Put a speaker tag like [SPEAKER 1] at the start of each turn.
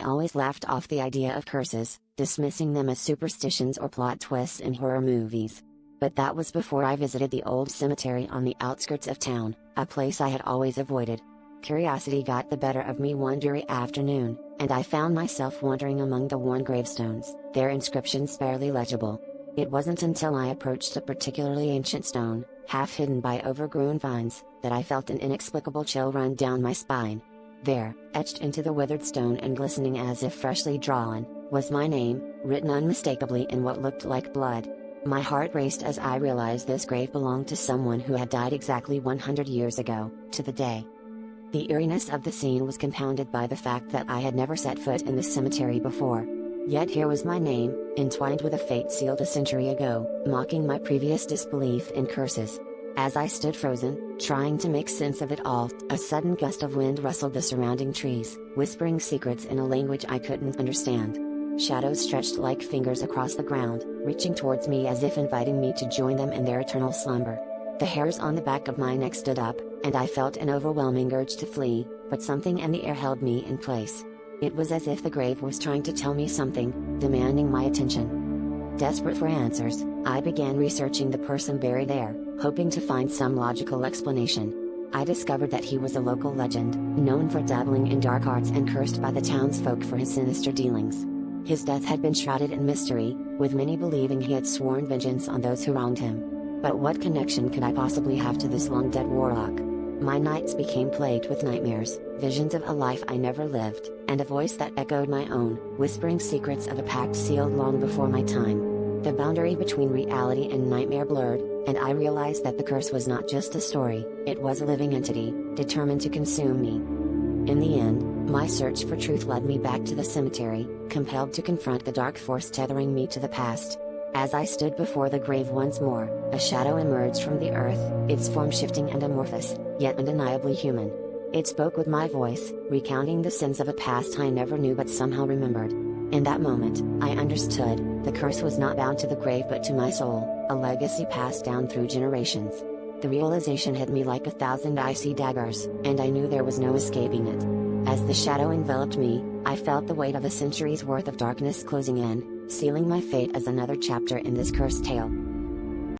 [SPEAKER 1] always laughed off the idea of curses, dismissing them as superstitions or plot twists in horror movies. But that was before I visited the old cemetery on the outskirts of town, a place I had always avoided. Curiosity got the better of me one dreary afternoon, and I found myself wandering among the worn gravestones, their inscriptions barely legible. It wasn't until I approached a particularly ancient stone, half hidden by overgrown vines, that I felt an inexplicable chill run down my spine. There, etched into the withered stone and glistening as if freshly drawn, was my name, written unmistakably in what looked like blood. My heart raced as I realized this grave belonged to someone who had died exactly 100 years ago, to the day. The eeriness of the scene was compounded by the fact that I had never set foot in the cemetery before. Yet here was my name, entwined with a fate sealed a century ago, mocking my previous disbelief in curses. As I stood frozen, trying to make sense of it all, a sudden gust of wind rustled the surrounding trees, whispering secrets in a language I couldn't understand. Shadows stretched like fingers across the ground, reaching towards me as if inviting me to join them in their eternal slumber. The hairs on the back of my neck stood up, and I felt an overwhelming urge to flee, but something in the air held me in place. It was as if the grave was trying to tell me something, demanding my attention. Desperate for answers, I began researching the person buried there, hoping to find some logical explanation. I discovered that he was a local legend, known for dabbling in dark arts and cursed by the townsfolk for his sinister dealings. His death had been shrouded in mystery, with many believing he had sworn vengeance on those who wronged him. But what connection could I possibly have to this long-dead warlock? My nights became plagued with nightmares, visions of a life I never lived, and a voice that echoed my own, whispering secrets of a pact sealed long before my time. The boundary between reality and nightmare blurred, and I realized that the curse was not just a story, it was a living entity, determined to consume me. In the end, my search for truth led me back to the cemetery, compelled to confront the dark force tethering me to the past. As I stood before the grave once more, a shadow emerged from the earth, its form shifting and amorphous, yet undeniably human. It spoke with my voice, recounting the sins of a past I never knew but somehow remembered. In that moment, I understood, the curse was not bound to the grave but to my soul, a legacy passed down through generations. The realization hit me like 1,000 icy daggers, and I knew there was no escaping it. As the shadow enveloped me, I felt the weight of a century's worth of darkness closing in, sealing my fate as another chapter in this cursed tale.